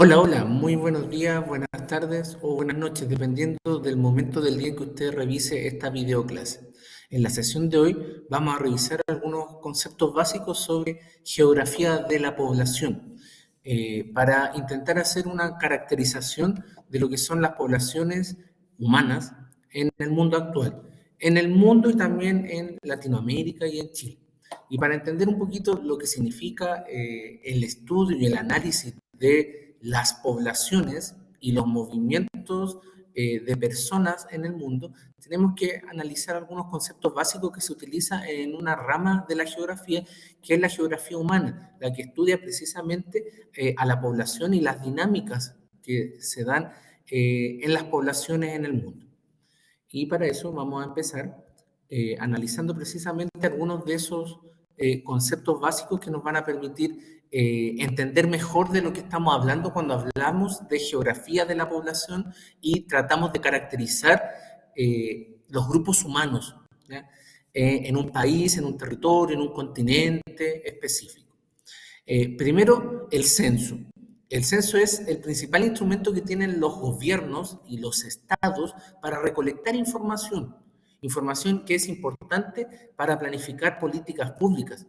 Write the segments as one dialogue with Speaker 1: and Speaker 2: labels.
Speaker 1: Hola, hola, muy buenos días, buenas tardes o buenas noches, dependiendo del momento del día en que usted revise esta videoclase. En la sesión de hoy vamos a revisar algunos conceptos básicos sobre geografía de la población, para intentar hacer una caracterización de lo que son las poblaciones humanas en el mundo actual, en el mundo y también en Latinoamérica y en Chile. Y para entender un poquito lo que significa el estudio y el análisis de las poblaciones y los movimientos de personas en el mundo, tenemos que analizar algunos conceptos básicos que se utilizan en una rama de la geografía, que es la geografía humana, la que estudia precisamente a la población y las dinámicas que se dan en las poblaciones en el mundo. Y para eso vamos a empezar analizando precisamente algunos de esos conceptos básicos que nos van a permitir entender mejor de lo que estamos hablando cuando hablamos de geografía de la población y tratamos de caracterizar los grupos humanos, ¿ya? En un país, en un territorio, en un continente específico. Primero, el censo. El censo es el principal instrumento que tienen los gobiernos y los estados para recolectar información, información que es importante para planificar políticas públicas.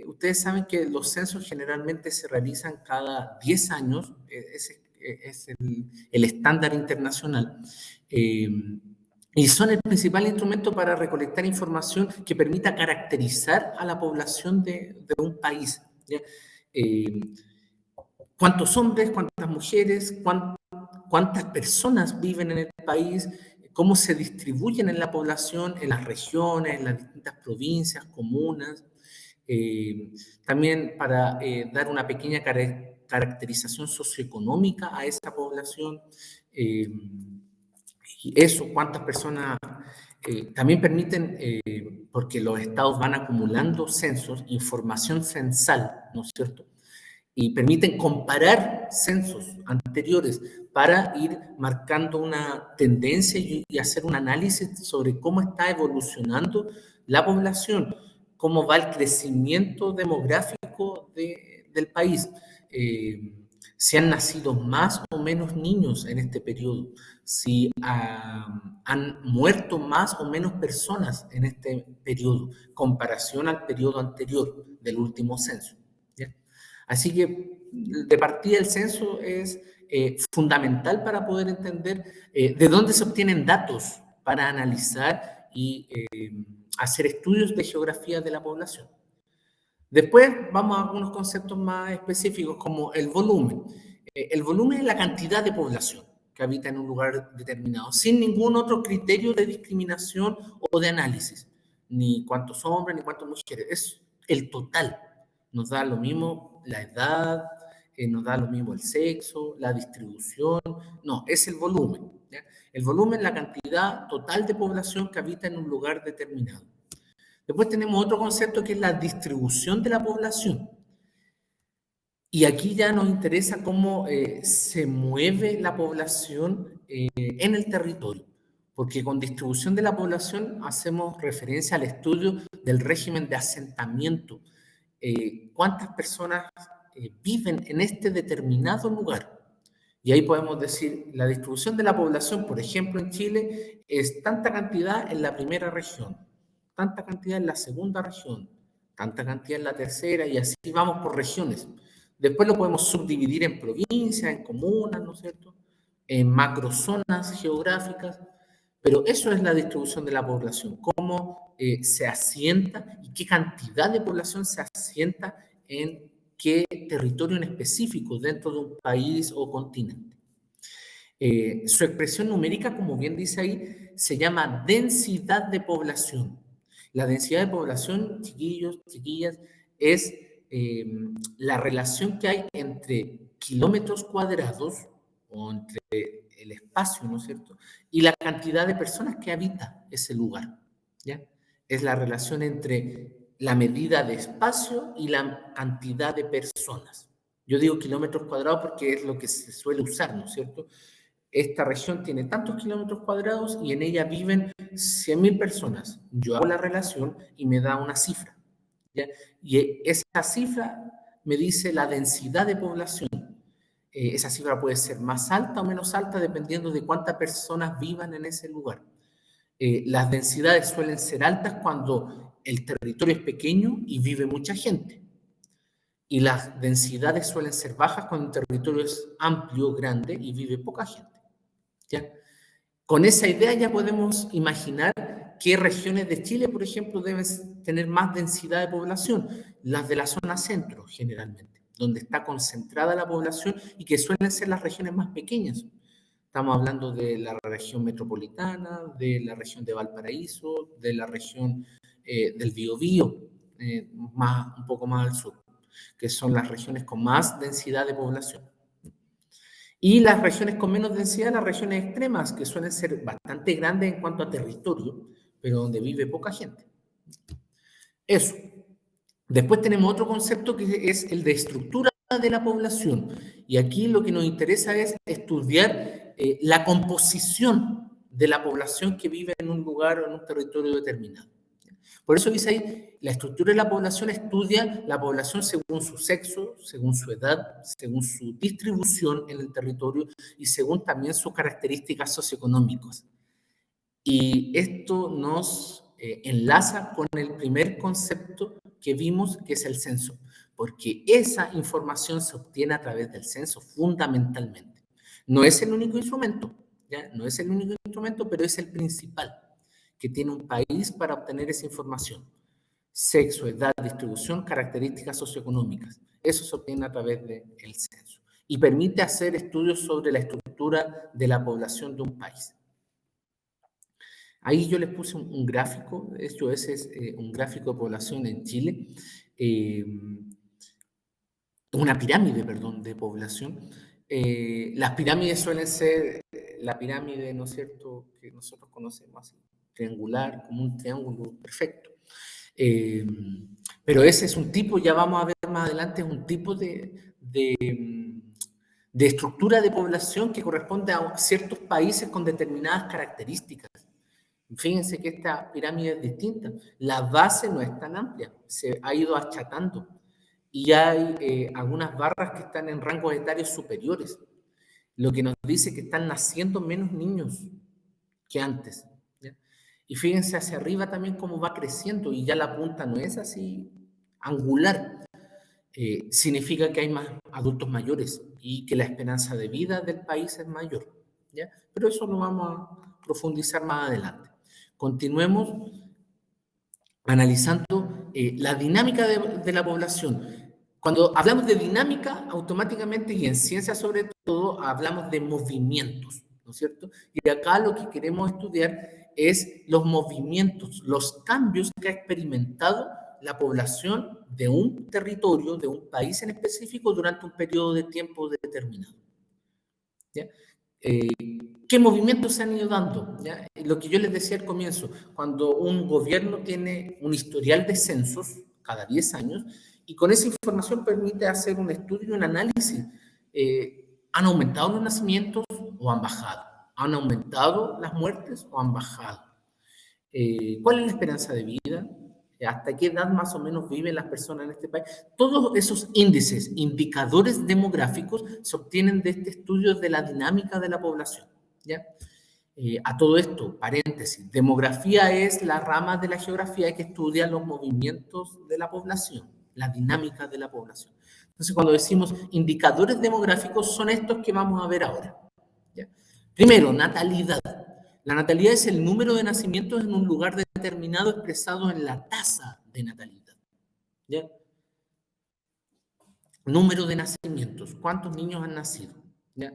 Speaker 1: Ustedes saben que los censos generalmente se realizan cada 10 años, es el estándar internacional, eh, y son el principal instrumento para recolectar información que permita caracterizar a la población de un país, ¿ya? Eh, ¿Cuántos hombres, cuántas mujeres, cuántas personas viven en el país? ¿Cómo se distribuyen en la población, en las regiones, en las distintas provincias, comunas? Eh, También para dar una pequeña caracterización socioeconómica a esa población. Eh, y eso, cuántas personas también permiten, porque los estados van acumulando censos, información censal, ¿no es cierto? Y permiten comparar censos anteriores para ir marcando una tendencia y hacer un análisis sobre cómo está evolucionando la población, cómo va el crecimiento demográfico del país, si han nacido más o menos niños en este periodo, si han muerto más o menos personas en este periodo, comparación al periodo anterior del último censo, ¿ya? Así que de partida el censo es fundamental para poder entender de dónde se obtienen datos para analizar y hacer estudios de geografía de la población. Después vamos a algunos conceptos más específicos como el volumen. El volumen es la cantidad de población que habita en un lugar determinado, sin ningún otro criterio de discriminación o de análisis, ni cuántos hombres ni cuántas mujeres, es el total. Nos da lo mismo la edad, nos da lo mismo el sexo, la distribución, no, es el volumen, ¿ya? El volumen es la cantidad total de población que habita en un lugar determinado. Después tenemos otro concepto que es la distribución de la población. Y aquí ya nos interesa cómo se mueve la población en el territorio, porque con distribución de la población hacemos referencia al estudio del régimen de asentamiento. ¿Cuántas personas viven en este determinado lugar? Y ahí podemos decir, la distribución de la población, por ejemplo, en Chile, es tanta cantidad en la primera región, tanta cantidad en la segunda región, tanta cantidad en la tercera, y así vamos por regiones. Después lo podemos subdividir en provincias, en comunas, ¿no es cierto? En macrozonas geográficas, pero eso es la distribución de la población, cómo se asienta y qué cantidad de población se asienta en qué territorio en específico dentro de un país o continente. Su expresión numérica, como bien dice ahí, se llama densidad de población. La densidad de población, chiquillos, chiquillas, es eh, la relación que hay entre kilómetros cuadrados o entre el espacio, ¿no es cierto? Y la cantidad de personas que habita ese lugar, ¿ya? Es la relación entre la medida de espacio y la cantidad de personas. Yo digo kilómetros cuadrados porque es lo que se suele usar, ¿no es cierto? Esta región tiene tantos kilómetros cuadrados y en ella viven 100.000 personas. Yo hago la relación y me da una cifra, ¿ya? Y esa cifra me dice la densidad de población. esa cifra puede ser más alta o menos alta dependiendo de cuántas personas vivan en ese lugar. Las densidades suelen ser altas cuando el territorio es pequeño y vive mucha gente. Y las densidades suelen ser bajas cuando el territorio es amplio, grande y vive poca gente. ¿Ya? Con esa idea ya podemos imaginar qué regiones de Chile, por ejemplo, deben tener más densidad de población. Las de la zona centro, generalmente, donde está concentrada la población y que suelen ser las regiones más pequeñas. Estamos hablando de la región metropolitana, de la región de Valparaíso, de la región del Biobío, un poco más al sur, que son las regiones con más densidad de población. Y las regiones con menos densidad, las regiones extremas, que suelen ser bastante grandes en cuanto a territorio, pero donde vive poca gente. Eso. Después tenemos otro concepto que es el de estructura de la población. Y aquí lo que nos interesa es estudiar la composición de la población que vive en un lugar o en un territorio determinado. Por eso dice ahí, la estructura de la población estudia la población según su sexo, según su edad, según su distribución en el territorio y según también sus características socioeconómicas. Y esto nos enlaza con el primer concepto que vimos, que es el censo, porque esa información se obtiene a través del censo fundamentalmente. No es el único instrumento, ¿ya? No es el único instrumento, pero es el principal que tiene un país para obtener esa información. Sexo, edad, distribución, características socioeconómicas. Eso se obtiene a través del censo y permite hacer estudios sobre la estructura de la población de un país. Ahí yo les puse un gráfico, de hecho ese es un gráfico de población en Chile, una pirámide, perdón, de población. Las pirámides suelen ser la pirámide, ¿no es cierto?, que nosotros conocemos así, triangular, como un triángulo perfecto. Pero ese es un tipo, ya vamos a ver más adelante, es un tipo de estructura de población que corresponde a ciertos países con determinadas características. Fíjense que esta pirámide es distinta. La base no es tan amplia, se ha ido achatando. Y hay algunas barras que están en rangos etarios superiores, lo que nos dice que están naciendo menos niños que antes. ¿Ya? Y fíjense hacia arriba también cómo va creciendo y ya la punta no es así angular. Significa que hay más adultos mayores y que la esperanza de vida del país es mayor. ¿Ya? Pero eso lo vamos a profundizar más adelante. Continuemos analizando la dinámica de la población. Cuando hablamos de dinámica, automáticamente, y en ciencia sobre todo, hablamos de movimientos, ¿no es cierto? Y acá lo que queremos estudiar es los movimientos, los cambios que ha experimentado la población de un territorio, de un país en específico, durante un periodo de tiempo determinado. ¿Ya? ¿Qué movimientos se han ido dando? ¿Ya? Lo que yo les decía al comienzo, cuando un gobierno tiene un historial de censos cada 10 años y con esa información permite hacer un estudio y un análisis, ¿han aumentado los nacimientos o han bajado? ¿Han aumentado las muertes o han bajado? ¿Cuál es la esperanza de vida? ¿Hasta qué edad más o menos viven las personas en este país? Todos esos índices, indicadores demográficos, se obtienen de este estudio de la dinámica de la población. ¿Ya? A todo esto, paréntesis, demografía es la rama de la geografía que estudia los movimientos de la población, la dinámica de la población. Entonces, cuando decimos indicadores demográficos, son estos que vamos a ver ahora. ¿Ya? Primero, natalidad. La natalidad es el número de nacimientos en un lugar determinado expresado en la tasa de natalidad. ¿Ya? Número de nacimientos. ¿Cuántos niños han nacido? ¿Ya?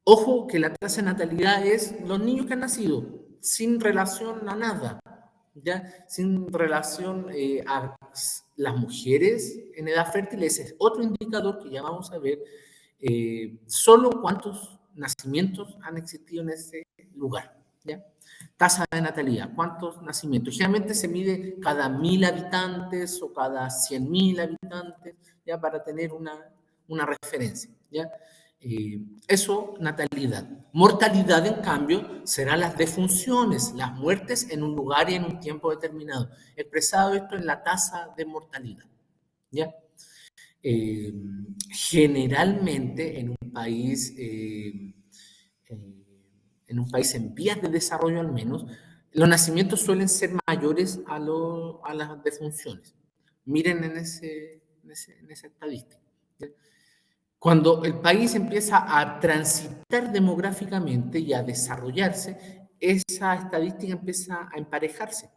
Speaker 1: Ojo que la tasa de natalidad es los niños que han nacido sin relación a nada. ¿Ya? Sin relación a las mujeres en edad fértil. Ese es otro indicador que ya vamos a ver. Solo cuántos nacimientos han existido en ese lugar. ¿Ya? Tasa de natalidad, ¿cuántos nacimientos? Generalmente se mide cada 1000 habitantes o cada 100.000 habitantes, ya para tener una referencia. ¿Ya? Eso, natalidad. Mortalidad, en cambio, serán las defunciones, las muertes en un lugar y en un tiempo determinado. Expresado esto en la tasa de mortalidad. ¿Ya? Eh, Generalmente en un país en vías de desarrollo al menos, los nacimientos suelen ser mayores a las defunciones. Miren en esa estadística. ¿Ya? Cuando el país empieza a transitar demográficamente y a desarrollarse, esa estadística empieza a emparejarse.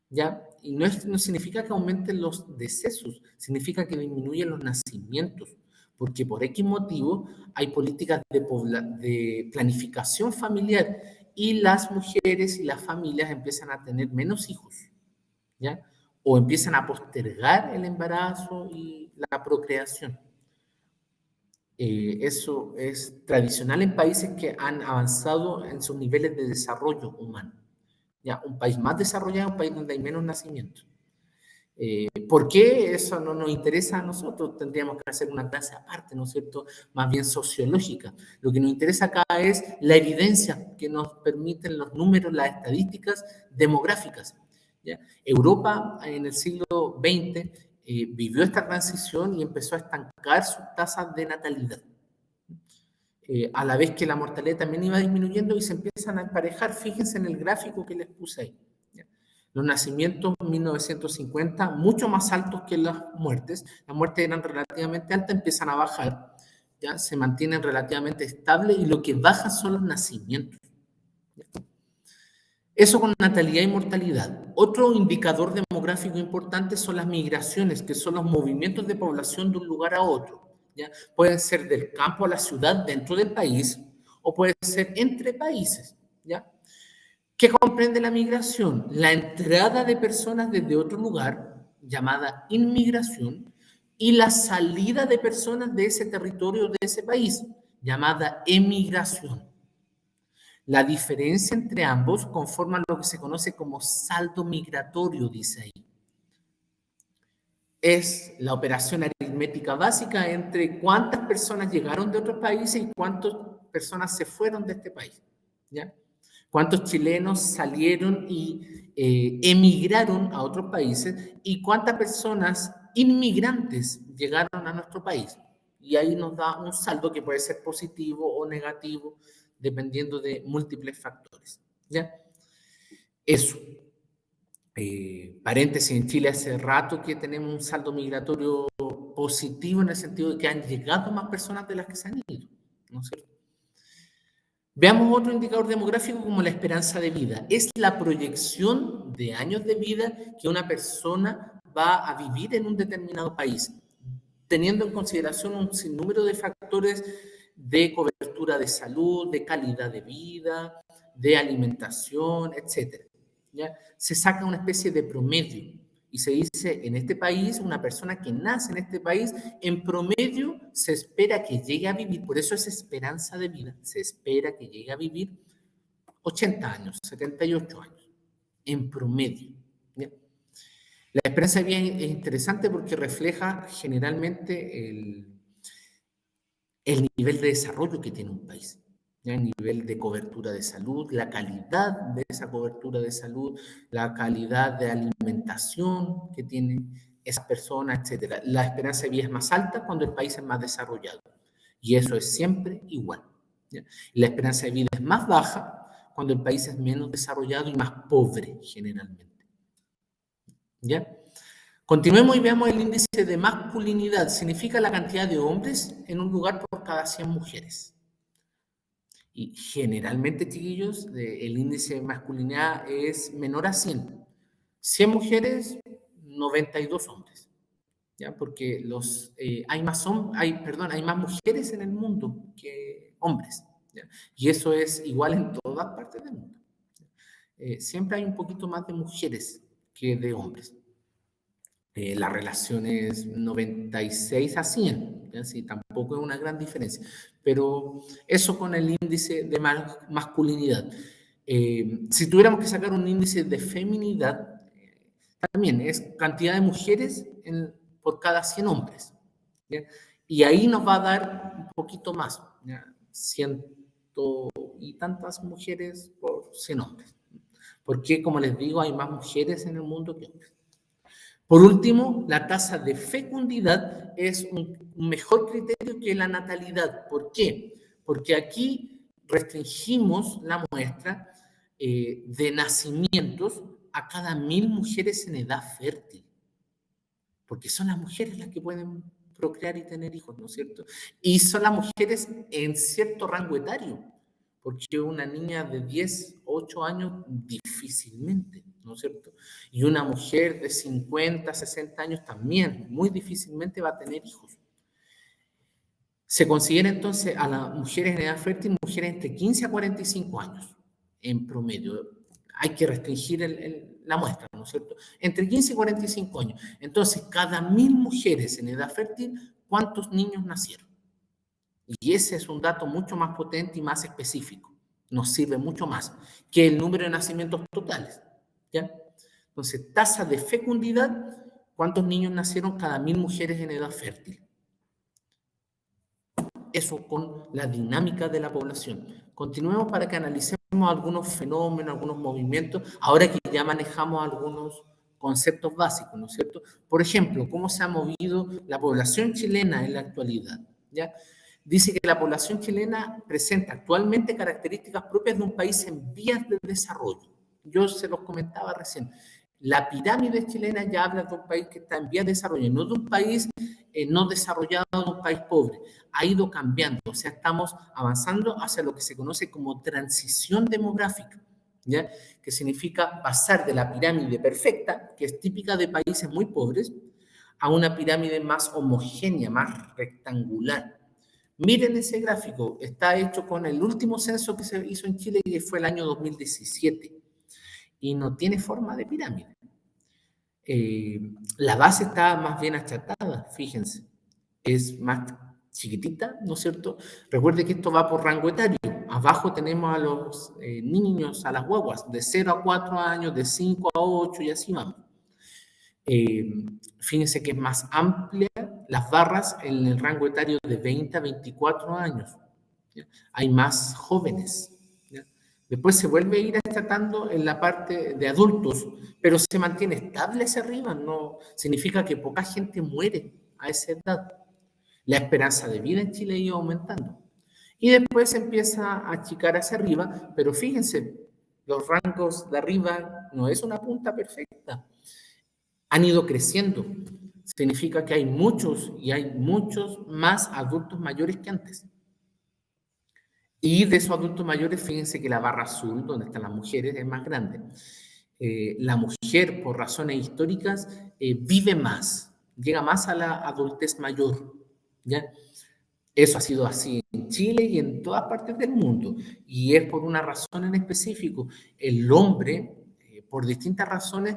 Speaker 1: ¿Ya? Y no significa que aumenten los decesos, significa que disminuyen los nacimientos, porque por X motivo hay políticas de planificación familiar y las mujeres y las familias empiezan a tener menos hijos, ¿ya? O empiezan a postergar el embarazo y la procreación. Eso es tradicional en países que han avanzado en sus niveles de desarrollo humano. ¿Ya? Un país más desarrollado es un país donde hay menos nacimientos. ¿Por qué eso no nos interesa a nosotros? Tendríamos que hacer una clase aparte, ¿no es cierto? Más bien sociológica. Lo que nos interesa acá es la evidencia que nos permiten los números, las estadísticas demográficas. ¿Ya? Europa en el siglo XX vivió esta transición y empezó a estancar sus tasas de natalidad. A la vez que la mortalidad también iba disminuyendo y se empiezan a emparejar. Fíjense en el gráfico que les puse ahí. ¿Ya? Los nacimientos en 1950, mucho más altos que las muertes eran relativamente altas, empiezan a bajar, ¿ya? Se mantienen relativamente estables y lo que baja son los nacimientos. ¿Ya? Eso con natalidad y mortalidad. Otro indicador demográfico importante son las migraciones, que son los movimientos de población de un lugar a otro. ¿Ya? Pueden ser del campo a la ciudad dentro del país o puede ser entre países. ¿Ya? ¿Qué comprende la migración? La entrada de personas desde otro lugar, llamada inmigración, y la salida de personas de ese territorio, de ese país, llamada emigración. La diferencia entre ambos conforma lo que se conoce como saldo migratorio, dice ahí. Es la operación aritmética básica entre cuántas personas llegaron de otros países y cuántas personas se fueron de este país. ¿Ya? Cuántos chilenos salieron y emigraron a otros países y cuántas personas inmigrantes llegaron a nuestro país. Y ahí nos da un saldo que puede ser positivo o negativo dependiendo de múltiples factores. ¿Ya? Eso. Paréntesis, en Chile hace rato que tenemos un saldo migratorio positivo en el sentido de que han llegado más personas de las que se han ido, ¿no es cierto? Veamos otro indicador demográfico como la esperanza de vida. Es la proyección de años de vida que una persona va a vivir en un determinado país, teniendo en consideración un sinnúmero de factores de cobertura de salud, de calidad de vida, de alimentación, etcétera. ¿Ya? Se saca una especie de promedio y se dice, en este país, una persona que nace en este país, en promedio se espera que llegue a vivir, por eso es esperanza de vida, se espera que llegue a vivir 80 años, 78 años, en promedio. ¿Ya? La esperanza de vida es interesante porque refleja generalmente el nivel de desarrollo que tiene un país, ¿ya? El nivel de cobertura de salud, la calidad de esa cobertura de salud, la calidad de alimentación que tienen esas personas, etc. La esperanza de vida es más alta cuando el país es más desarrollado y eso es siempre igual. ¿Ya? La esperanza de vida es más baja cuando el país es menos desarrollado y más pobre generalmente. ¿Ya? Continuemos y veamos el índice de masculinidad. Significa la cantidad de hombres en un lugar por cada 100 mujeres. Y generalmente, chiquillos, el índice de masculinidad es menor a 100. 100 mujeres, 92 hombres. ¿Ya? Porque hay más mujeres en el mundo que hombres. ¿Ya? Y eso es igual en todas partes del mundo. Siempre hay un poquito más de mujeres que de hombres. La relación es 96 a 100, ¿ya? Sí, tampoco es una gran diferencia, pero eso con el índice de masculinidad. Si tuviéramos que sacar un índice de feminidad, también es cantidad de mujeres por cada 100 hombres, ¿ya? Y ahí nos va a dar un poquito más, ¿ya? Ciento y tantas mujeres por 100 hombres, porque como les digo, hay más mujeres en el mundo que hombres. Por último, la tasa de fecundidad es un mejor criterio que la natalidad. ¿Por qué? Porque aquí restringimos la muestra de nacimientos a cada 1.000 mujeres en edad fértil, porque son las mujeres las que pueden procrear y tener hijos, ¿no es cierto? Y son las mujeres en cierto rango etario, porque una niña de 10, 8 años difícilmente, ¿no es cierto? Y una mujer de 50, 60 años también muy difícilmente va a tener hijos. Se considera entonces a las mujeres en edad fértil mujeres entre 15 a 45 años en promedio. Hay que restringir la muestra, ¿no es cierto? Entre 15 y 45 años. Entonces, cada 1.000 mujeres en edad fértil, ¿cuántos niños nacieron? Y ese es un dato mucho más potente y más específico. Nos sirve mucho más que el número de nacimientos totales. ¿Ya? Entonces, tasa de fecundidad, ¿cuántos niños nacieron cada 1.000 mujeres en edad fértil? Eso con la dinámica de la población. Continuemos para que analicemos algunos fenómenos, algunos movimientos, ahora que ya manejamos algunos conceptos básicos, ¿no es cierto? Por ejemplo, cómo se ha movido la población chilena en la actualidad, ¿ya? Dice que la población chilena presenta actualmente características propias de un país en vías de desarrollo. Yo se los comentaba recién. La pirámide chilena ya habla de un país que está en vías de desarrollo, no de un país no desarrollado, de un país pobre. Ha ido cambiando, o sea, estamos avanzando hacia lo que se conoce como transición demográfica, ¿ya? Que significa pasar de la pirámide perfecta, que es típica de países muy pobres, a una pirámide más homogénea, más rectangular. Miren ese gráfico, está hecho con el último censo que se hizo en Chile, que fue el año 2017, y no tiene forma de pirámide. La base está más bien achatada, fíjense, es más chiquitita, ¿no es cierto? Recuerde que esto va por rango etario. Abajo tenemos a los niños, a las guaguas, de 0 a 4 años, de 5 a 8 y así vamos. Fíjense que es más amplia las barras en el rango etario de 20 a 24 años. ¿Ya? Hay más jóvenes. ¿Ya? Después se vuelve a ir tratando en la parte de adultos, pero se mantiene estable hacia arriba. No significa que poca gente muere a esa edad. La esperanza de vida en Chile ha ido aumentando. Y después se empieza a achicar hacia arriba, pero fíjense, los rangos de arriba no es una punta perfecta. Han ido creciendo. Significa que hay muchos y hay muchos más adultos mayores que antes. Y de esos adultos mayores, fíjense que la barra azul, donde están las mujeres, es más grande. La mujer, por razones históricas, vive más, llega más a la adultez mayor, ¿ya? Eso ha sido así en Chile y en todas partes del mundo. Y es por una razón en específico. El hombre, por distintas razones,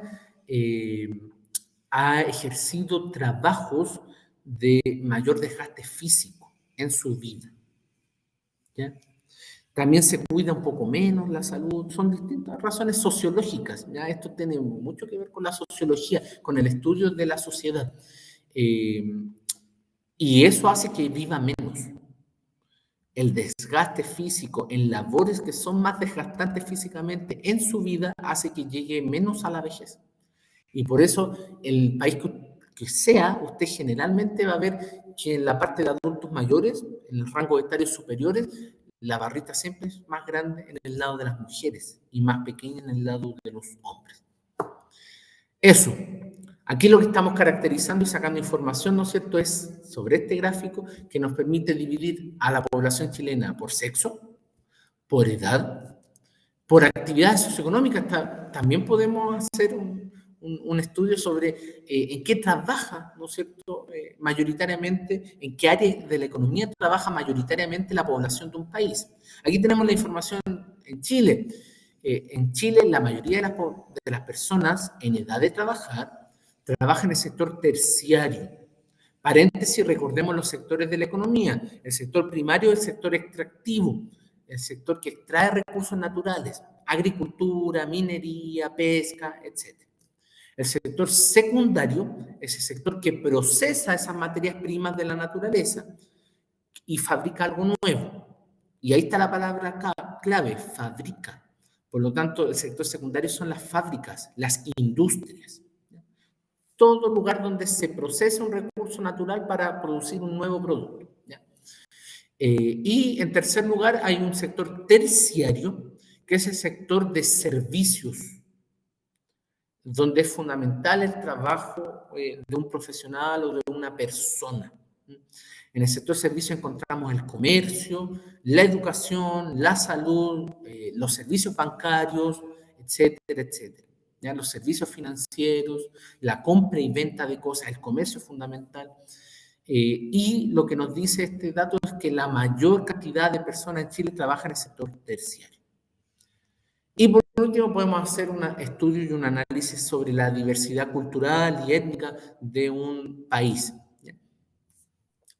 Speaker 1: ha ejercido trabajos de mayor desgaste físico en su vida, ¿ya? También se cuida un poco menos la salud, son distintas razones sociológicas, ¿ya? Esto tiene mucho que ver con la sociología, con el estudio de la sociedad. Eh, y eso hace que viva menos. El desgaste físico en labores que son más desgastantes físicamente en su vida hace que llegue menos a la vejez. Y por eso el país que sea, usted generalmente va a ver que en la parte de adultos mayores, en los rangos etarios superiores, la barrita siempre es más grande en el lado de las mujeres y más pequeña en el lado de los hombres. Eso. Aquí lo que estamos caracterizando y sacando información, ¿no es cierto?, es sobre este gráfico que nos permite dividir a la población chilena por sexo, por edad, por actividades socioeconómicas. También podemos hacer un estudio sobre en qué trabaja, ¿no es cierto?, mayoritariamente, en qué área de la economía trabaja mayoritariamente la población de un país. Aquí tenemos la información en Chile. En Chile, la mayoría de las personas en edad de trabajar trabajan en el sector terciario. Paréntesis, recordemos los sectores de la economía. El sector primario es el sector extractivo, el sector que extrae recursos naturales, agricultura, minería, pesca, etc. El sector secundario es el sector que procesa esas materias primas de la naturaleza y fabrica algo nuevo. Y ahí está la palabra clave, fabrica. Por lo tanto, el sector secundario son las fábricas, las industrias. todo lugar donde se procesa un recurso natural para producir un nuevo producto, ¿ya? Y en tercer lugar hay un sector terciario, que es el sector de servicios, donde es fundamental el trabajo de un profesional o de una persona. En el sector servicio encontramos el comercio, la educación, la salud, los servicios bancarios, etcétera, etcétera. ¿Ya? Los servicios financieros, la compra y venta de cosas, el comercio es fundamental. Y lo que nos dice este dato es que la mayor cantidad de personas en Chile trabaja en el sector terciario. Y por último, podemos hacer un estudio y un análisis sobre la diversidad cultural y étnica de un país.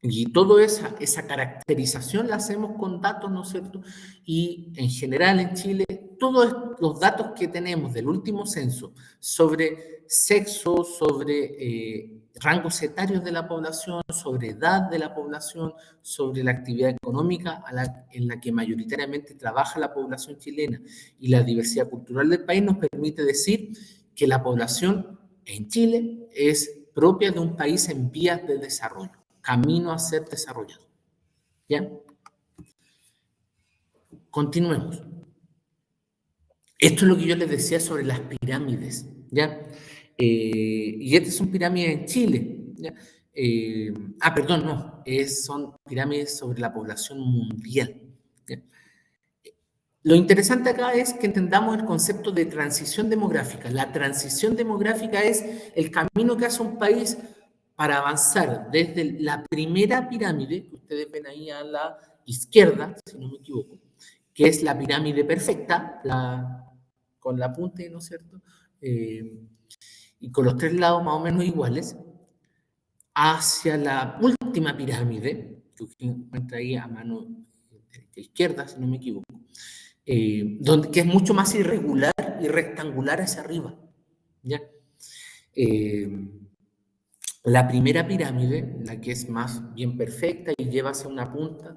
Speaker 1: Y toda esa caracterización la hacemos con datos, ¿no es cierto? Y en general en Chile, todos los datos que tenemos del último censo sobre sexo, sobre rangos etarios de la población, sobre edad de la población, sobre la actividad económica en la que mayoritariamente trabaja la población chilena y la diversidad cultural del país nos permite decir que la población en Chile es propia de un país en vías de desarrollo, camino a ser desarrollado. ¿Ya? Continuemos. Esto es lo que yo les decía sobre las pirámides, ¿ya? Y estas son pirámides en Chile, ¿ya? Perdón, no, son pirámides sobre la población mundial, ¿ya? Lo interesante acá es que entendamos el concepto de transición demográfica. La transición demográfica es el camino que hace un país para avanzar desde la primera pirámide, que ustedes ven ahí a la izquierda, si no me equivoco, que es la pirámide perfecta, con la punta, ¿no es cierto? Y con los tres lados más o menos iguales, hacia la última pirámide, que usted encuentra ahí a mano de izquierda, si no me equivoco, que es mucho más irregular y rectangular hacia arriba, ¿ya? La primera pirámide, la que es más bien perfecta y lleva hacia una punta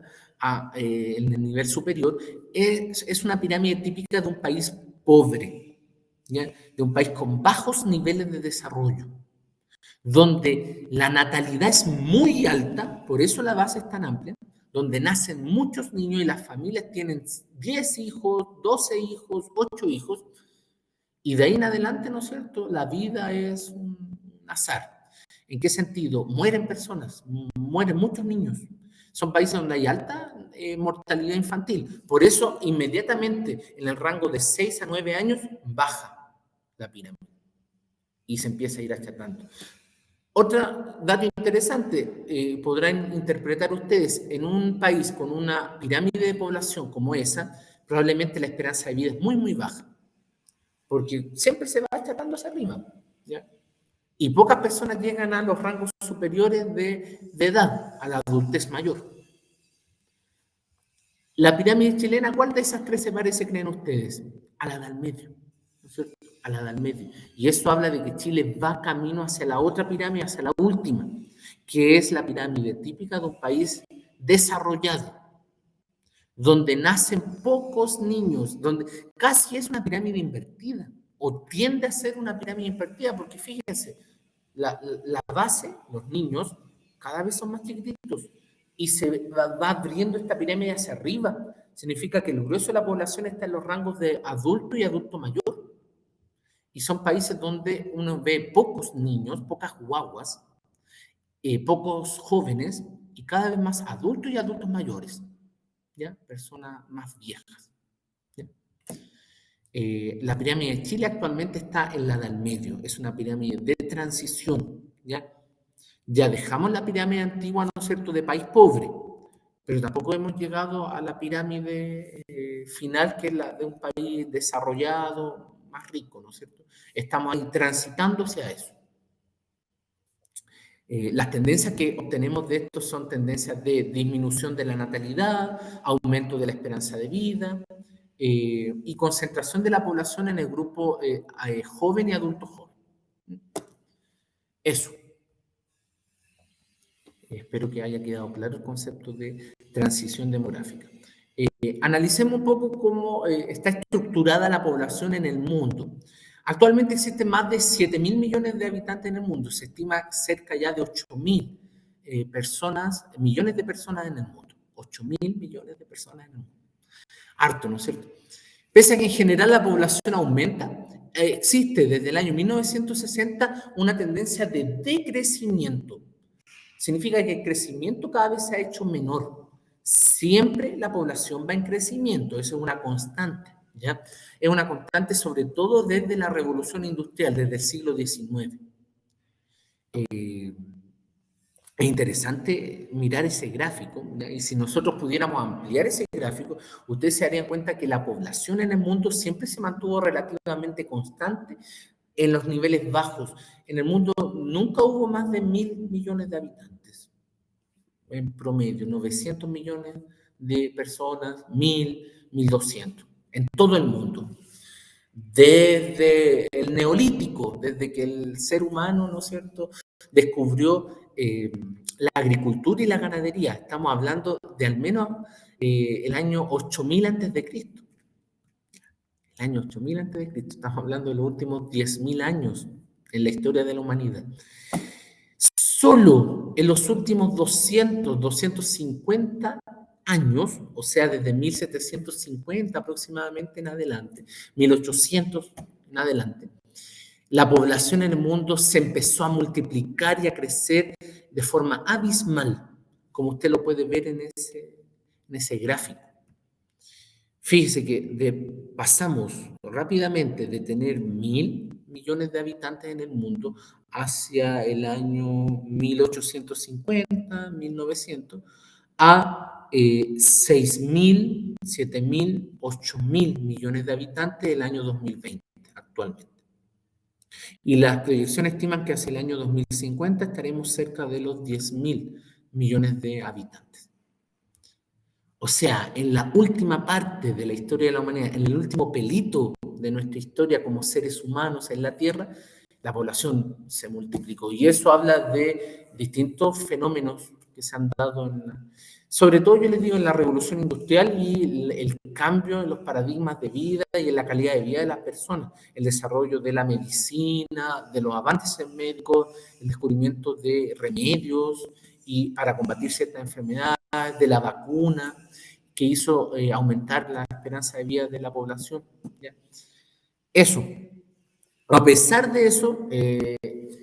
Speaker 1: en el nivel superior, es una pirámide típica de un país pobre, ¿ya? De un país con bajos niveles de desarrollo, donde la natalidad es muy alta, por eso la base es tan amplia, donde nacen muchos niños y las familias tienen 10 hijos, 12 hijos, 8 hijos, y de ahí en adelante, ¿no es cierto?, la vida es un azar. ¿En qué sentido? Mueren personas, mueren muchos niños. Son países donde hay alta mortalidad infantil. Por eso, inmediatamente, en el rango de 6 a 9 años, baja la pirámide y se empieza a ir achatando. Otro dato interesante, podrán interpretar ustedes, en un país con una pirámide de población como esa, probablemente la esperanza de vida es muy, muy baja, porque siempre se va achatando hacia arriba, ¿ya? Y pocas personas llegan a los rangos superiores de edad, a la adultez mayor. La pirámide chilena, ¿cuál de esas tres se parece, creen ustedes? A la del medio, ¿no es cierto? A la del medio. Y eso habla de que Chile va camino hacia la otra pirámide, hacia la última, que es la pirámide típica de un país desarrollado, donde nacen pocos niños, donde casi es una pirámide invertida, o tiende a ser una pirámide invertida, porque fíjense, la base, los niños, cada vez son más chiquititos, y se va abriendo esta pirámide hacia arriba. Significa que el grueso de la población está en los rangos de adulto y adulto mayor. Y son países donde uno ve pocos niños, pocas guaguas, pocos jóvenes, y cada vez más adultos y adultos mayores, ¿ya? Personas más viejas, ¿ya? La pirámide de Chile actualmente está en la del medio, es una pirámide de transición, ¿ya? Ya dejamos la pirámide antigua, ¿no es cierto?, de país pobre, pero tampoco hemos llegado a la pirámide final, que es la de un país desarrollado, más rico, ¿no es cierto? Estamos ahí transitando hacia eso. Las tendencias que obtenemos de esto son tendencias de disminución de la natalidad, aumento de la esperanza de vida y concentración de la población en el grupo joven y adulto joven. Eso. Espero que haya quedado claro el concepto de transición demográfica. Analicemos un poco cómo está estructurada la población en el mundo. Actualmente existen más de 7.000 millones de habitantes en el mundo. Se estima cerca ya de 8.000 personas, millones de personas en el mundo. 8.000 millones de personas en el mundo. Harto, ¿no es cierto? Pese a que en general la población aumenta, existe desde el año 1960 una tendencia de decrecimiento. Significa que el crecimiento cada vez se ha hecho menor. Siempre la población va en crecimiento, eso es una constante, ¿ya? Es una constante sobre todo desde la revolución industrial, desde el siglo XIX. Es interesante mirar ese gráfico, ¿ya? Y si nosotros pudiéramos ampliar ese gráfico, ustedes se darían cuenta que la población en el mundo siempre se mantuvo relativamente constante en los niveles bajos. En el mundo nunca hubo más de 1.000 millones de habitantes, en promedio, 900 millones de personas, 1.000, 1.200, en todo el mundo. Desde el neolítico, desde que el ser humano, ¿no es cierto?, descubrió la agricultura y la ganadería. Estamos hablando de al menos el año 8000 antes de Cristo. El año 8000 antes de Cristo. Estamos hablando de los últimos 10.000 años en la historia de la humanidad. Solo en los últimos 200, 250 años, o sea, desde 1750 aproximadamente en adelante, 1800 en adelante, la población en el mundo se empezó a multiplicar y a crecer de forma abismal, como usted lo puede ver en ese gráfico. Fíjese que pasamos rápidamente de tener 1.000 millones de habitantes en el mundo hacia el año 1850, 1900, a 6.000, 7.000, 8.000 millones de habitantes el año 2020, actualmente. Y las proyecciones estiman que hacia el año 2050 estaremos cerca de los 10.000 millones de habitantes. O sea, en la última parte de la historia de la humanidad, en el último pelito de nuestra historia como seres humanos en la Tierra, la población se multiplicó. Y eso habla de distintos fenómenos que se han dado sobre todo, yo les digo, en la revolución industrial y el cambio en los paradigmas de vida y en la calidad de vida de las personas, el desarrollo de la medicina, de los avances médicos, el descubrimiento de remedios y para combatir ciertas enfermedades, de la vacuna, que hizo aumentar la esperanza de vida de la población. ¿Ya? Eso. A pesar de eso,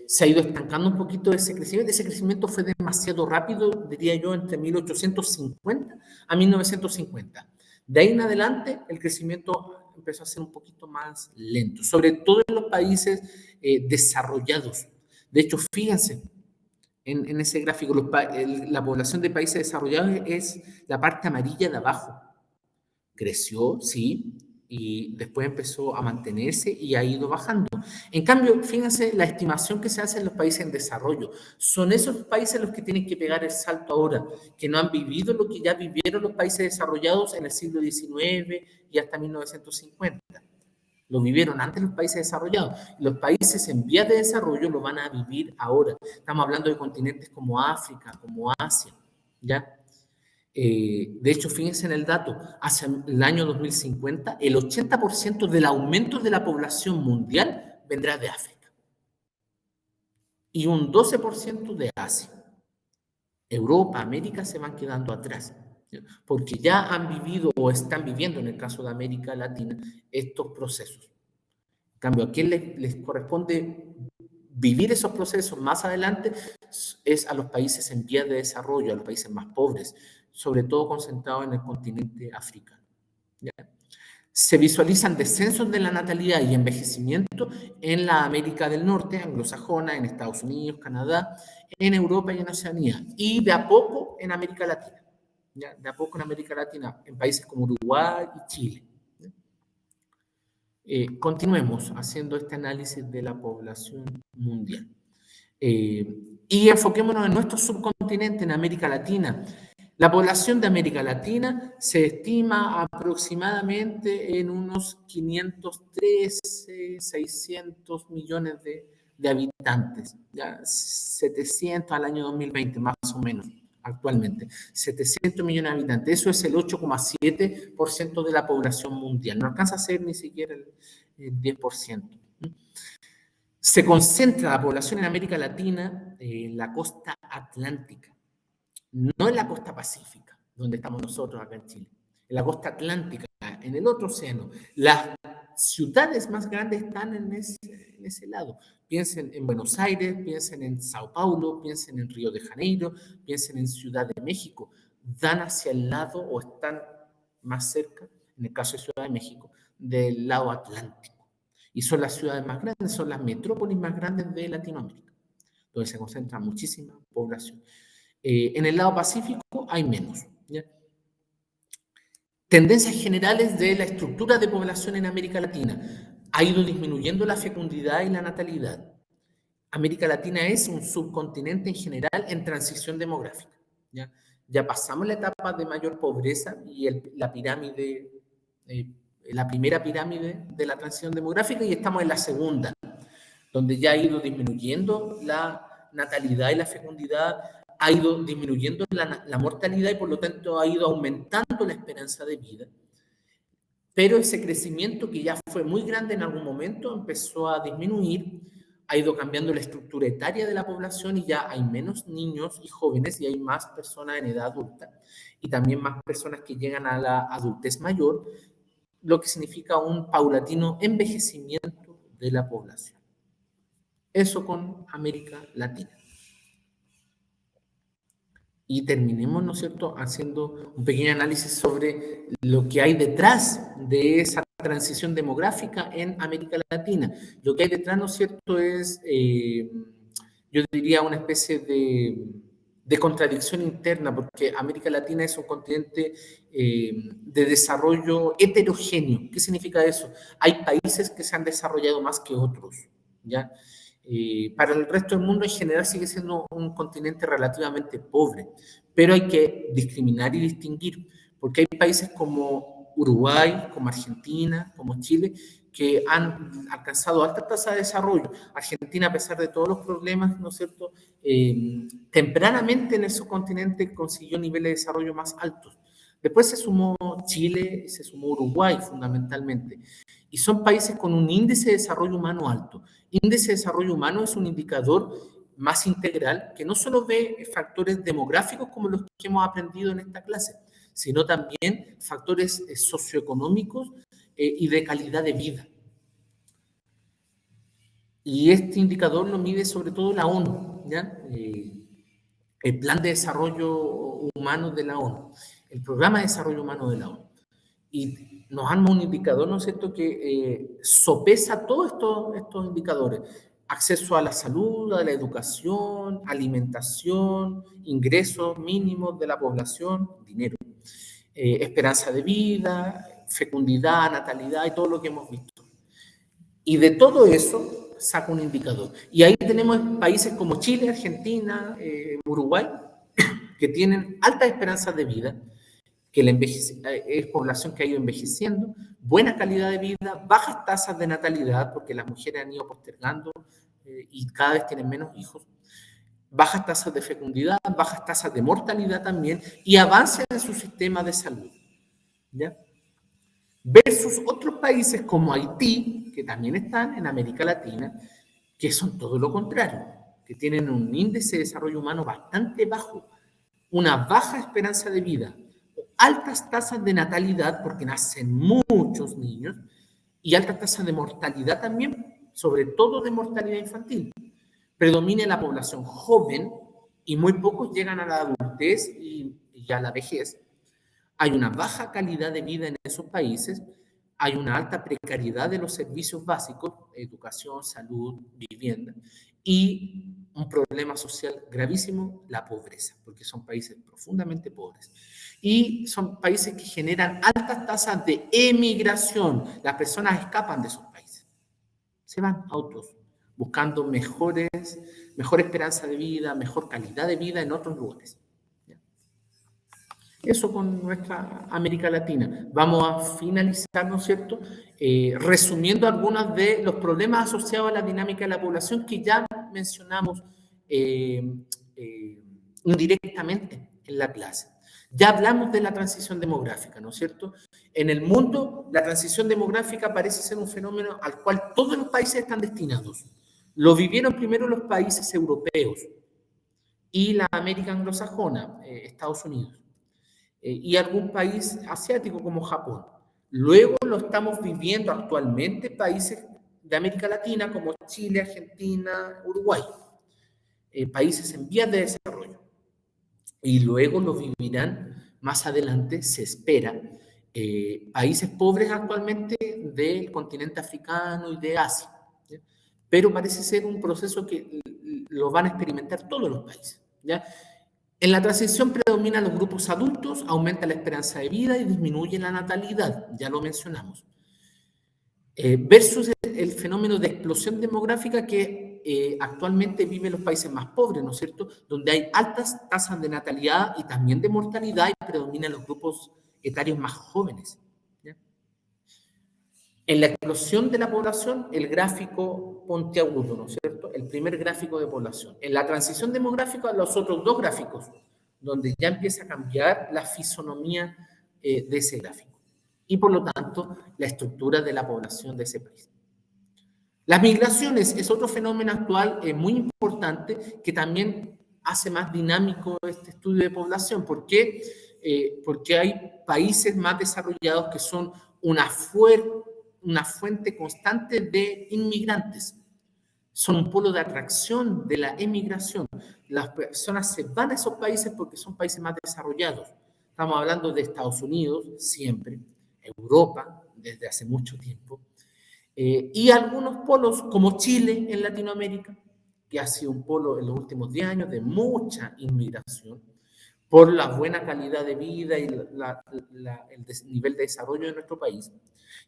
Speaker 1: se ha ido estancando un poquito ese crecimiento. Ese crecimiento fue demasiado rápido, diría yo, entre 1850 a 1950. De ahí en adelante, el crecimiento empezó a ser un poquito más lento, sobre todo en los países desarrollados. De hecho, fíjense, en ese gráfico, la población de países desarrollados es la parte amarilla de abajo. Creció, sí, y después empezó a mantenerse y ha ido bajando. En cambio, fíjense la estimación que se hace en los países en desarrollo. Son esos países los que tienen que pegar el salto ahora, que no han vivido lo que ya vivieron los países desarrollados en el siglo XIX y hasta 1950. Lo vivieron antes los países desarrollados. Los países en vías de desarrollo lo van a vivir ahora. Estamos hablando de continentes como África, como Asia, ¿ya? De hecho, fíjense en el dato, hacia el año 2050, el 80% del aumento de la población mundial vendrá de África y un 12% de Asia. Europa, América se van quedando atrás, ¿ya? Porque ya han vivido o están viviendo, en el caso de América Latina, estos procesos. En cambio, ¿a quién les corresponde vivir esos procesos más adelante? Es a los países en vías de desarrollo, a los países más pobres, sobre todo concentrados en el continente africano. ¿Ya? Se visualizan descensos de la natalidad y envejecimiento en la América del Norte, anglosajona, en Estados Unidos, Canadá, en Europa y en Oceanía, y de a poco en América Latina. ¿Ya? De a poco en América Latina, en países como Uruguay y Chile. Continuemos haciendo este análisis de la población mundial. Y enfoquémonos en nuestro subcontinente, en América Latina. La población de América Latina se estima aproximadamente en unos 513, 600 millones de habitantes, ¿ya? 700 al año 2020, más o menos, actualmente. 700 millones de habitantes, eso es el 8,7% de la población mundial. No alcanza a ser ni siquiera el 10%. Se concentra la población en América Latina en la costa atlántica, no en la costa pacífica, donde estamos nosotros acá en Chile, en la costa atlántica, en el otro océano. Las ciudades más grandes están en ese lado. Piensen en Buenos Aires, piensen en Sao Paulo, piensen en Río de Janeiro, piensen en Ciudad de México. Dan hacia el lado o están más cerca, en el caso de Ciudad de México, del lado atlántico. Y son las ciudades más grandes, son las metrópolis más grandes de Latinoamérica, donde se concentra muchísima población. En el lado pacífico hay menos, ¿ya? Tendencias generales de la estructura de población en América Latina. Ha ido disminuyendo la fecundidad y la natalidad. América Latina es un subcontinente en general en transición demográfica, ¿ya? Ya pasamos la etapa de mayor pobreza y la pirámide, la primera pirámide de la transición demográfica, y estamos en la segunda, donde ya ha ido disminuyendo la natalidad y la fecundidad, ha ido disminuyendo la mortalidad y por lo tanto ha ido aumentando la esperanza de vida. Pero ese crecimiento, que ya fue muy grande en algún momento, empezó a disminuir, ha ido cambiando la estructura etaria de la población y ya hay menos niños y jóvenes y hay más personas en edad adulta y también más personas que llegan a la adultez mayor, lo que significa un paulatino envejecimiento de la población. Eso con América Latina. Y terminemos, ¿no es cierto?, haciendo un pequeño análisis sobre lo que hay detrás de esa transición demográfica en América Latina. Lo que hay detrás, ¿no es cierto?, es, yo diría, una especie de contradicción interna, porque América Latina es un continente de desarrollo heterogéneo. ¿Qué significa eso? Hay países que se han desarrollado más que otros, ¿ya? Para el resto del mundo en general sigue siendo un continente relativamente pobre, pero hay que discriminar y distinguir, porque hay países como Uruguay, como Argentina, como Chile, que han alcanzado alta tasa de desarrollo. Argentina, a pesar de todos los problemas, ¿no es cierto?, tempranamente en el subcontinente consiguió niveles de desarrollo más altos. Después se sumó Chile, se sumó Uruguay fundamentalmente, y son países con un índice de desarrollo humano alto. Índice de desarrollo humano es un indicador más integral que no solo ve factores demográficos como los que hemos aprendido en esta clase, sino también factores socioeconómicos y de calidad de vida. Y este indicador lo mide sobre todo la ONU, ¿ya? El Plan de Desarrollo Humano de la ONU, el Programa de Desarrollo Humano de la ONU. Y nos arma un indicador, ¿no es cierto?, que sopesa todos estos indicadores. Acceso a la salud, a la educación, alimentación, ingresos mínimos de la población, dinero, esperanza de vida, fecundidad, natalidad y todo lo que hemos visto. Y de todo eso saca un indicador. Y ahí tenemos países como Chile, Argentina, Uruguay, que tienen altas esperanzas de vida, que es población que ha ido envejeciendo, buena calidad de vida, bajas tasas de natalidad, porque las mujeres han ido postergando y cada vez tienen menos hijos, bajas tasas de fecundidad, bajas tasas de mortalidad también, y avance en su sistema de salud, ¿ya? Versus otros países como Haití, que también están en América Latina, que son todo lo contrario, que tienen un índice de desarrollo humano bastante bajo, una baja esperanza de vida, altas tasas de natalidad, porque nacen muchos niños, y altas tasas de mortalidad también, sobre todo de mortalidad infantil. Predomina la población joven y muy pocos llegan a la adultez y a la vejez. Hay una baja calidad de vida en esos países, hay una alta precariedad de los servicios básicos, educación, salud, vivienda, y un problema social gravísimo, la pobreza, porque son países profundamente pobres. Y son países que generan altas tasas de emigración. Las personas escapan de esos países, se van a otros, buscando mejor esperanza de vida, mejor calidad de vida en otros lugares. Eso con nuestra América Latina. Vamos a finalizar, ¿no es cierto?, resumiendo algunos de los problemas asociados a la dinámica de la población que ya mencionamos indirectamente en la clase. Ya hablamos de la transición demográfica, ¿no es cierto? En el mundo, la transición demográfica parece ser un fenómeno al cual todos los países están destinados. Lo vivieron primero los países europeos y la América anglosajona, Estados Unidos, y algún país asiático como Japón. Luego lo estamos viviendo actualmente países de América Latina como Chile, Argentina, Uruguay, países en vías de desarrollo. Y luego lo vivirán más adelante, se espera, países pobres actualmente del continente africano y de Asia. ¿Ya? Pero parece ser un proceso que lo van a experimentar todos los países. ¿Ya? En la transición predominan los grupos adultos, aumenta la esperanza de vida y disminuye la natalidad, ya lo mencionamos. Versus el fenómeno de explosión demográfica que actualmente viven los países más pobres, ¿no es cierto? Donde hay altas tasas de natalidad y también de mortalidad y predominan los grupos etarios más jóvenes. ¿Ya? En la explosión de la población, el gráfico puntiagudo, ¿no es cierto? El primer gráfico de población. En la transición demográfica, los otros dos gráficos, donde ya empieza a cambiar la fisonomía de ese gráfico y por lo tanto la estructura de la población de ese país. Las migraciones es otro fenómeno actual muy importante que también hace más dinámico este estudio de población. ¿Por qué? Porque hay países más desarrollados que son una fuente constante de inmigrantes. Son un polo de atracción de la emigración. Las personas se van a esos países porque son países más desarrollados. Estamos hablando de Estados Unidos, siempre, Europa, desde hace mucho tiempo, y algunos polos como Chile en Latinoamérica, que ha sido un polo en los últimos 10 años de mucha inmigración, por la buena calidad de vida y el nivel de desarrollo de nuestro país.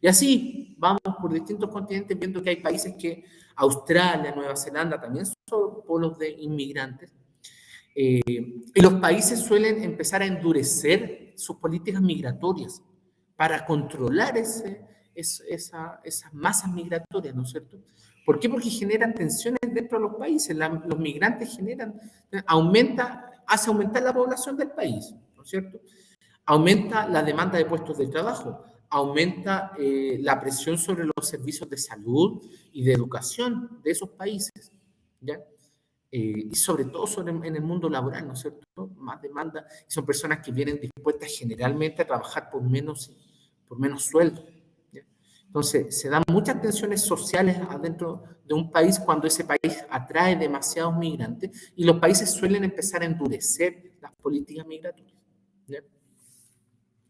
Speaker 1: Y así vamos por distintos continentes viendo que hay países que Australia, Nueva Zelanda también son polos de inmigrantes. Y los países suelen empezar a endurecer sus políticas migratorias para controlar esas masas migratorias, ¿no es cierto? ¿Por qué? Porque generan tensiones dentro de los países. Los migrantes hace aumentar la población del país, ¿no es cierto? Aumenta la demanda de puestos de trabajo, aumenta la presión sobre los servicios de salud y de educación de esos países, ¿ya? Y sobre todo en el mundo laboral, ¿no es cierto? Más demanda, son personas que vienen dispuestas generalmente a trabajar por menos sueldo. ¿Ya? Entonces, se dan muchas tensiones sociales adentro de un país cuando ese país atrae demasiados migrantes y los países suelen empezar a endurecer las políticas migratorias. ¿Ya?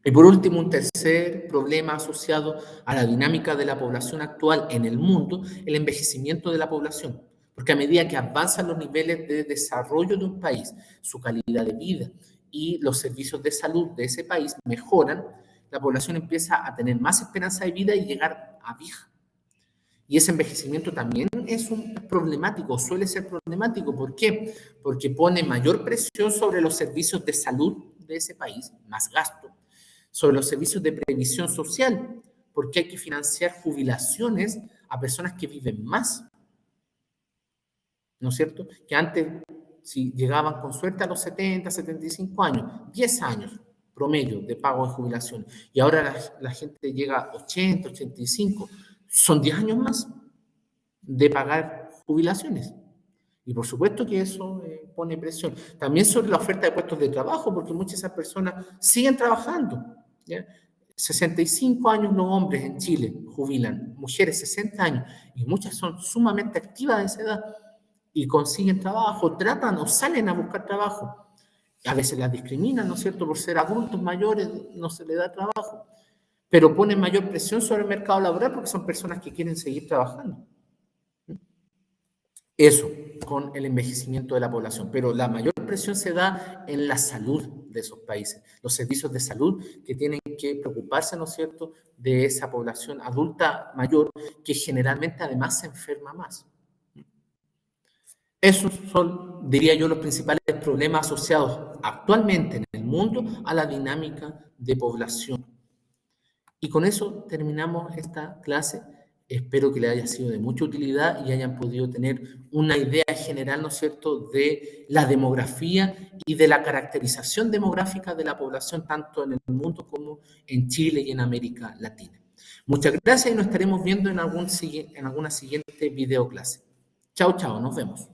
Speaker 1: Y por último, un tercer problema asociado a la dinámica de la población actual en el mundo, el envejecimiento de la población. Porque a medida que avanzan los niveles de desarrollo de un país, su calidad de vida y los servicios de salud de ese país mejoran, la población empieza a tener más esperanza de vida y llegar a vieja. Y ese envejecimiento también es problemático, suele ser problemático. ¿Por qué? Porque pone mayor presión sobre los servicios de salud de ese país, más gasto, sobre los servicios de previsión social, porque hay que financiar jubilaciones a personas que viven más, ¿no es cierto? Que antes, si llegaban con suerte a los 70, 75 años, 10 años promedio de pago de jubilación, y ahora la gente llega a 80, 85, son 10 años más de pagar jubilaciones. Y por supuesto que eso pone presión. También sobre la oferta de puestos de trabajo, porque muchas de esas personas siguen trabajando. ¿Ya? 65 años los hombres en Chile jubilan, mujeres 60 años, y muchas son sumamente activas de esa edad y consiguen trabajo, tratan o salen a buscar trabajo. A veces las discriminan, ¿no es cierto? Por ser adultos mayores no se les da trabajo, pero ponen mayor presión sobre el mercado laboral porque son personas que quieren seguir trabajando. Eso, con el envejecimiento de la población, pero la mayor presión se da en la salud de esos países, los servicios de salud que tienen que preocuparse, ¿no es cierto?, de esa población adulta mayor que generalmente además se enferma más. Esos son, diría yo, los principales problemas asociados actualmente en el mundo a la dinámica de población. Y con eso terminamos esta clase. Espero que les haya sido de mucha utilidad y hayan podido tener una idea general, ¿no es cierto?, de la demografía y de la caracterización demográfica de la población, tanto en el mundo como en Chile y en América Latina. Muchas gracias y nos estaremos viendo en alguna siguiente videoclase. Chao, chao, nos vemos.